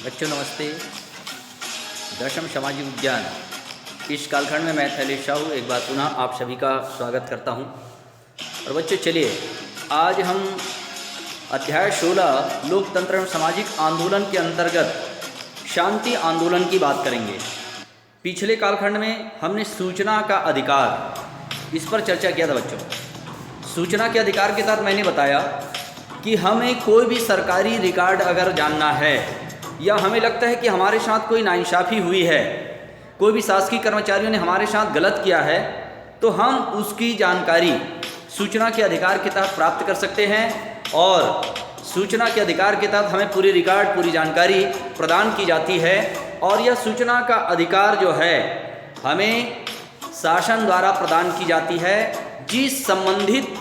बच्चों नमस्ते। दशम सामाजिक विज्ञान इस कालखंड में मैं थैलेश साहू एक बार पुनः आप सभी का स्वागत करता हूं। और बच्चों चलिए आज हम अध्याय 16 लोकतंत्र एवं सामाजिक आंदोलन के अंतर्गत शांति आंदोलन की बात करेंगे। पिछले कालखंड में हमने सूचना का अधिकार इस पर चर्चा किया था। बच्चों सूचना के अधिकार के तहत मैंने बताया कि हमें कोई भी सरकारी रिकॉर्ड अगर जानना है या हमें लगता है कि हमारे साथ कोई नाइंसाफ़ी हुई है, कोई भी शासकीय कर्मचारियों ने हमारे साथ गलत किया है, तो हम उसकी जानकारी सूचना के अधिकार के तहत प्राप्त कर सकते हैं। और सूचना के अधिकार के तहत हमें पूरी रिकॉर्ड, पूरी जानकारी प्रदान की जाती है। और यह सूचना का अधिकार जो है हमें शासन द्वारा प्रदान की जाती है, जिस संबंधित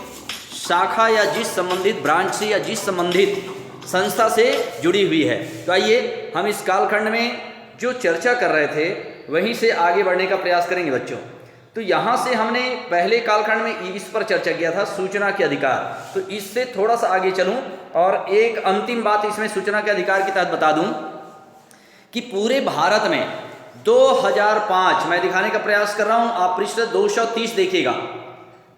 शाखा या जिस संबंधित ब्रांच से या जिस संबंधित संस्था से जुड़ी हुई है। तो आइए हम इस कालखंड में जो चर्चा कर रहे थे वहीं से आगे बढ़ने का प्रयास करेंगे बच्चों। तो यहाँ से हमने पहले कालखंड में इस पर चर्चा किया था, सूचना के अधिकार। तो इससे थोड़ा सा आगे चलूँ और एक अंतिम बात इसमें सूचना के अधिकार के तहत बता दूँ कि पूरे भारत में 2005 मैं दिखाने का प्रयास कर रहा हूँ, आप पृष्ठ 230 देखिएगा।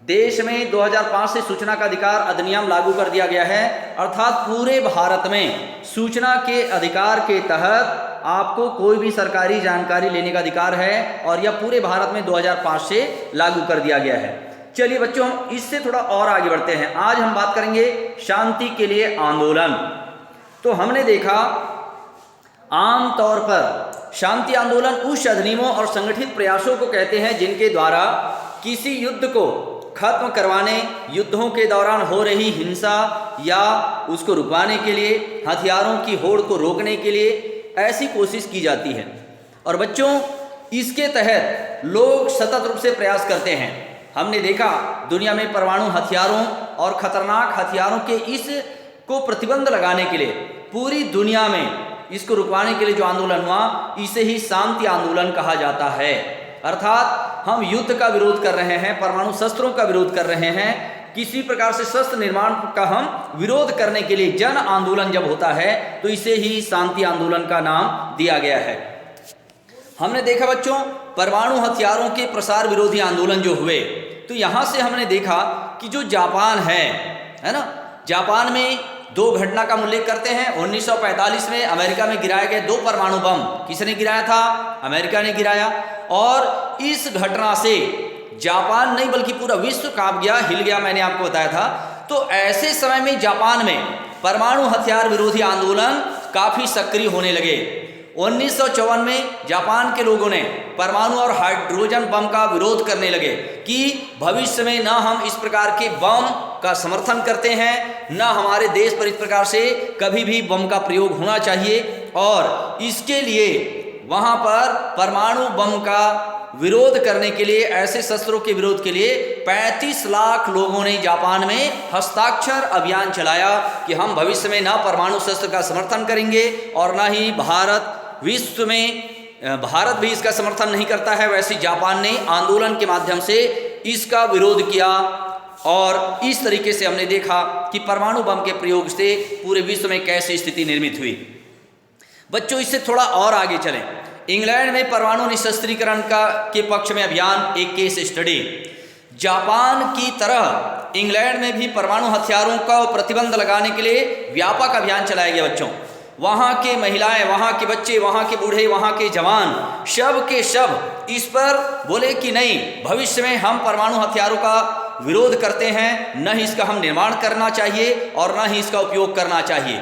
देश में 2005 से सूचना का अधिकार अधिनियम लागू कर दिया गया है। अर्थात पूरे भारत में सूचना के अधिकार के तहत आपको कोई भी सरकारी जानकारी लेने का अधिकार है और यह पूरे भारत में 2005 से लागू कर दिया गया है। चलिए बच्चों हम इससे थोड़ा और आगे बढ़ते हैं। आज हम बात करेंगे शांति के लिए आंदोलन। तो हमने देखा आम तौर पर शांति आंदोलन उस अधिनियमों और संगठित प्रयासों को कहते हैं जिनके द्वारा किसी युद्ध को खत्म करवाने, युद्धों के दौरान हो रही हिंसा या उसको रुकवाने के लिए, हथियारों की होड़ को रोकने के लिए ऐसी कोशिश की जाती है। और बच्चों इसके तहत लोग सतत रूप से प्रयास करते हैं। हमने देखा दुनिया में परमाणु हथियारों और खतरनाक हथियारों के इस को प्रतिबंध लगाने के लिए पूरी दुनिया में इसको रुकवाने के लिए जो आंदोलन हुआ इसे ही शांति आंदोलन कहा जाता है। अर्थात हम युद्ध का विरोध कर रहे हैं, परमाणु शस्त्रों का विरोध कर रहे हैं, किसी प्रकार से शस्त्र निर्माण का हम विरोध करने के लिए जन आंदोलन जब होता है तो इसे ही शांति आंदोलन का नाम दिया गया है। हमने देखा बच्चों परमाणु हथियारों के प्रसार विरोधी आंदोलन जो हुए, तो यहाँ से हमने देखा कि जो जापान है ना, जापान में दो घटना का उल्लेख करते हैं। 1945 में अमेरिका में गिराए गए 2 परमाणु बम किसने गिराया था? अमेरिका ने गिराया। और इस घटना से जापान नहीं बल्कि पूरा विश्व कांप गया, हिल गया, मैंने आपको बताया था। तो ऐसे समय में जापान में परमाणु हथियार विरोधी आंदोलन काफ़ी सक्रिय होने लगे। 1954 में जापान के लोगों ने परमाणु और हाइड्रोजन बम का विरोध करने लगे कि भविष्य में न हम इस प्रकार के बम का समर्थन करते हैं, न हमारे देश पर इस प्रकार से कभी भी बम का प्रयोग होना चाहिए। और इसके लिए वहाँ पर परमाणु बम का विरोध करने के लिए, ऐसे शस्त्रों के विरोध के लिए 35 लाख लोगों ने जापान में हस्ताक्षर अभियान चलाया कि हम भविष्य में ना परमाणु शस्त्र का समर्थन करेंगे और ना ही विश्व में भारत भी इसका समर्थन नहीं करता है। वैसे जापान ने आंदोलन के माध्यम से इसका विरोध किया। और इस तरीके से हमने देखा कि परमाणु बम के प्रयोग से पूरे विश्व में कैसी स्थिति निर्मित हुई। बच्चों इससे थोड़ा और आगे चलें। इंग्लैंड में परमाणु निशस्त्रीकरण के पक्ष में अभियान, एक केस स्टडी। जापान की तरह इंग्लैंड में भी परमाणु हथियारों का प्रतिबंध लगाने के लिए व्यापक अभियान चलाया गया। बच्चों वहाँ के महिलाएं, वहाँ के बच्चे, वहाँ के बूढ़े, वहाँ के जवान सब के सब इस पर बोले कि नहीं, भविष्य में हम परमाणु हथियारों का विरोध करते हैं, न ही इसका हम निर्माण करना चाहिए और न ही इसका उपयोग करना चाहिए।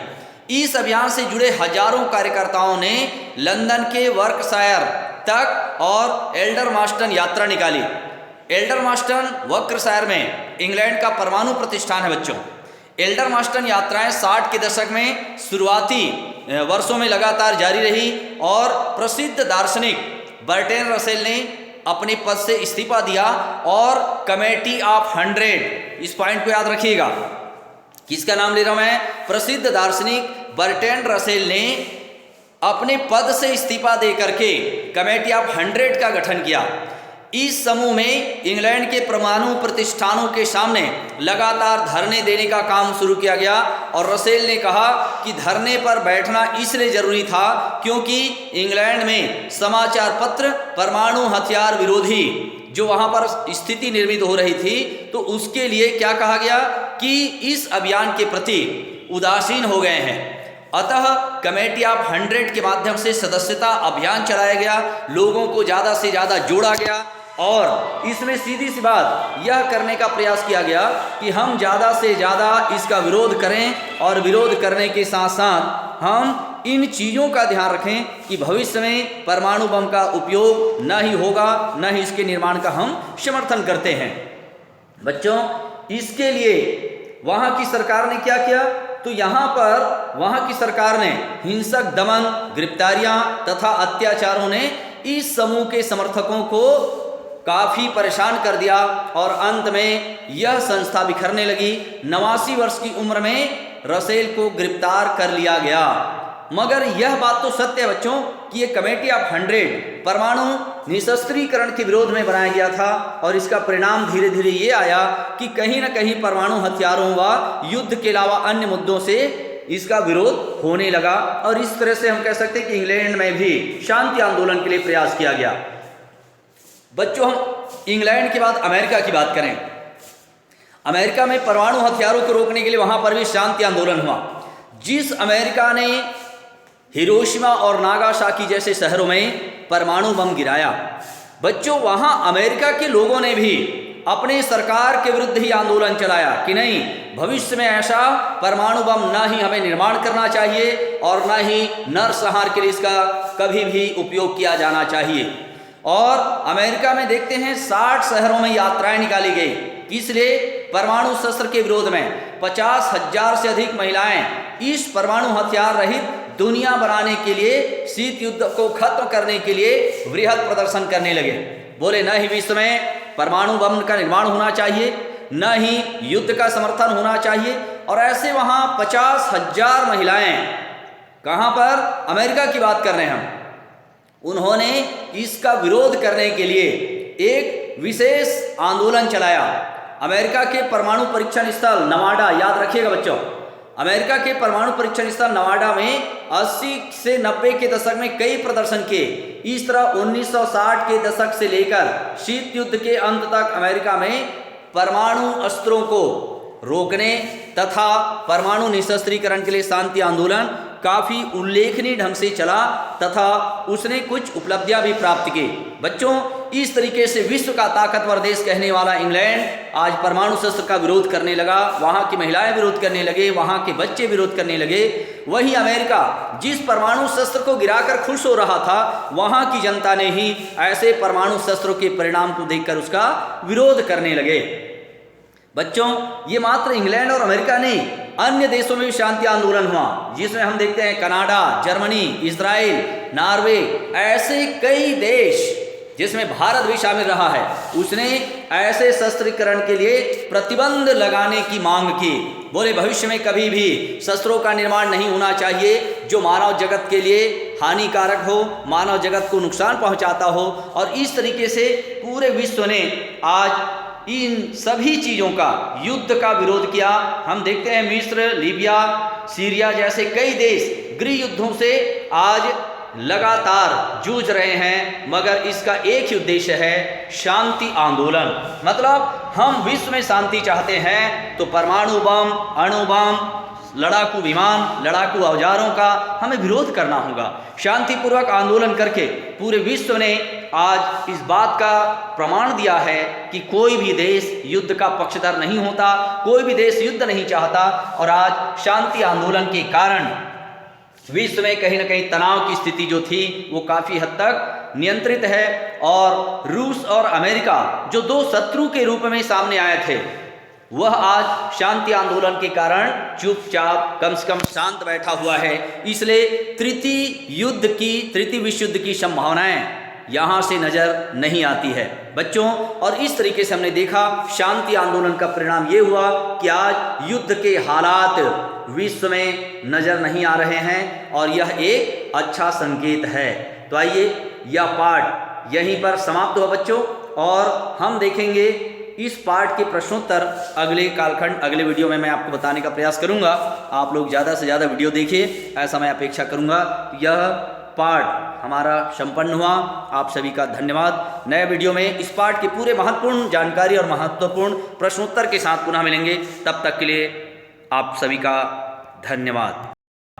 इस अभियान से जुड़े हजारों कार्यकर्ताओं ने लंदन के वर्कशायर तक और एल्डरमास्टन यात्रा निकाली। एल्डरमास्टन वर्कशायर में इंग्लैंड का परमाणु प्रतिष्ठान है। बच्चों एल्डरमास्टन यात्राएं 60 के दशक में शुरुआती वर्षों में लगातार जारी रही और प्रसिद्ध दार्शनिक बर्ट्रैंड रसेल ने अपने पद से इस्तीफा दिया और कमेटी ऑफ 100, इस पॉइंट को याद रखिएगा, किसका नाम ले रहा हूं मैं? प्रसिद्ध दार्शनिक बर्ट्रैंड रसेल ने अपने पद से इस्तीफा दे करके कमेटी ऑफ 100 का गठन किया। इस समूह में इंग्लैंड के परमाणु प्रतिष्ठानों के सामने लगातार धरने देने का काम शुरू किया गया और रसेल ने कहा कि धरने पर बैठना इसलिए जरूरी था क्योंकि इंग्लैंड में समाचार पत्र परमाणु हथियार विरोधी जो वहां पर स्थिति निर्मित हो रही थी, तो उसके लिए क्या कहा गया कि इस अभियान के प्रति उदासीन हो गए हैं। अतः कमेटी ऑफ 100 के माध्यम से सदस्यता अभियान चलाया गया, लोगों को ज़्यादा से ज़्यादा जोड़ा गया और इसमें सीधी सी बात यह करने का प्रयास किया गया कि हम ज़्यादा से ज़्यादा इसका विरोध करें और विरोध करने के साथ साथ हम इन चीज़ों का ध्यान रखें कि भविष्य में परमाणु बम का उपयोग न ही होगा, न ही इसके निर्माण का हम समर्थन करते हैं। बच्चों, इसके लिए वहाँ की सरकार ने क्या किया, तो यहाँ पर वहाँ की सरकार ने हिंसक दमन, गिरफ्तारियाँ तथा अत्याचारों ने इस समूह के समर्थकों को काफ़ी परेशान कर दिया और अंत में यह संस्था बिखरने लगी। 89 वर्ष की उम्र में रसेल को गिरफ्तार कर लिया गया। मगर यह बात तो सत्य है बच्चों कि ये कमेटी ऑफ 100 परमाणु निशस्त्रीकरण के विरोध में बनाया गया था और इसका परिणाम धीरे धीरे ये आया कि कहीं ना कहीं परमाणु हथियारों व युद्ध के अलावा अन्य मुद्दों से इसका विरोध होने लगा और इस तरह से हम कह सकते हैं कि इंग्लैंड में भी शांति आंदोलन के लिए प्रयास किया गया। बच्चों, हम इंग्लैंड के बाद अमेरिका की बात करें। अमेरिका में परमाणु हथियारों को रोकने के लिए वहां पर भी शांति आंदोलन हुआ। जिस अमेरिका ने हिरोशिमा और नागासाकी जैसे शहरों में परमाणु बम गिराया, बच्चों वहां अमेरिका के लोगों ने भी अपने सरकार के विरुद्ध ही आंदोलन चलाया कि नहीं, भविष्य में ऐसा परमाणु बम न ही हमें निर्माण करना चाहिए और न ही नरसंहार के लिए इसका कभी भी उपयोग किया जाना चाहिए। और अमेरिका में देखते हैं 60 शहरों में यात्राएं निकाली गई, इसलिए परमाणु शस्त्र के विरोध में 50,000 से अधिक महिलाएं इस परमाणु हथियार रहित दुनिया बनाने के लिए, शीत युद्ध को खत्म करने के लिए वृहद प्रदर्शन करने लगे। बोले न ही विश्व में परमाणु बम का निर्माण होना चाहिए, न ही युद्ध का समर्थन होना चाहिए। और ऐसे वहां 50,000 महिलाएं, कहां पर, अमेरिका की बात कर रहे हैं हम, उन्होंने इसका विरोध करने के लिए एक विशेष आंदोलन चलाया। अमेरिका के परमाणु परीक्षण स्थल नवाडा, याद रखिएगा बच्चों, अमेरिका के परमाणु परीक्षण स्थल नवाडा में 80 से 90 के दशक में कई प्रदर्शन किए। इस तरह 1960 के दशक से लेकर शीत युद्ध के अंत तक अमेरिका में परमाणु अस्त्रों को रोकने तथा परमाणु निशस्त्रीकरण के लिए शांति आंदोलन काफ़ी उल्लेखनीय ढंग से चला तथा उसने कुछ उपलब्धियां भी प्राप्त की। बच्चों, इस तरीके से विश्व का ताकतवर देश कहने वाला इंग्लैंड आज परमाणु शस्त्र का विरोध करने लगा, वहाँ की महिलाएं विरोध करने लगे, वहाँ के बच्चे विरोध करने लगे। वही अमेरिका जिस परमाणु शस्त्र को गिराकर खुश हो रहा था, वहाँ की जनता ने ही ऐसे परमाणु शस्त्रों के परिणाम को देखकर उसका विरोध करने लगे। बच्चों, ये मात्र इंग्लैंड और अमेरिका नहीं, अन्य देशों में भी शांति आंदोलन हुआ, जिसमें हम देखते हैं कनाडा, जर्मनी, इजराइल, नॉर्वे, ऐसे कई देश जिसमें भारत भी शामिल रहा है, उसने ऐसे शस्त्रीकरण के लिए प्रतिबंध लगाने की मांग की। बोले भविष्य में कभी भी शस्त्रों का निर्माण नहीं होना चाहिए जो मानव जगत के लिए हानिकारक हो, मानव जगत को नुकसान पहुंचाता हो। और इस तरीके से पूरे विश्व ने आज इन सभी चीज़ों का, युद्ध का विरोध किया। हम देखते हैं मिस्र, लीबिया, सीरिया जैसे कई देश गृह युद्धों से आज लगातार जूझ रहे हैं, मगर इसका एक ही उद्देश्य है, शांति आंदोलन। मतलब हम विश्व में शांति चाहते हैं तो परमाणु बम, अणु बम, लड़ाकू विमान, लड़ाकू औजारों का हमें विरोध करना होगा। शांतिपूर्वक आंदोलन करके पूरे विश्व ने आज इस बात का प्रमाण दिया है कि कोई भी देश युद्ध का पक्षधर नहीं होता, कोई भी देश युद्ध नहीं चाहता। और आज शांति आंदोलन के कारण विश्व में कहीं ना कहीं तनाव की स्थिति जो थी वो काफ़ी हद तक नियंत्रित है। और रूस और अमेरिका जो दो शत्रु के रूप में सामने आए थे, वह आज शांति आंदोलन के कारण चुपचाप कम से कम शांत बैठा हुआ है। इसलिए तृतीय विश्व युद्ध की संभावनाएं यहाँ से नज़र नहीं आती है बच्चों। और इस तरीके से हमने देखा शांति आंदोलन का परिणाम ये हुआ कि आज युद्ध के हालात विश्व में नज़र नहीं आ रहे हैं और यह एक अच्छा संकेत है। तो आइए यह पाठ यहीं पर समाप्त हुआ बच्चों। और हम देखेंगे इस पार्ट के प्रश्नोत्तर अगले कालखंड, अगले वीडियो में मैं आपको बताने का प्रयास करूंगा। आप लोग ज़्यादा से ज़्यादा वीडियो देखिए, ऐसा मैं अपेक्षा करूंगा। यह पार्ट हमारा संपन्न हुआ। आप सभी का धन्यवाद। नए वीडियो में इस पार्ट की पूरे महत्वपूर्ण जानकारी और महत्वपूर्ण प्रश्नोत्तर के साथ पुनः मिलेंगे। तब तक के लिए आप सभी का धन्यवाद।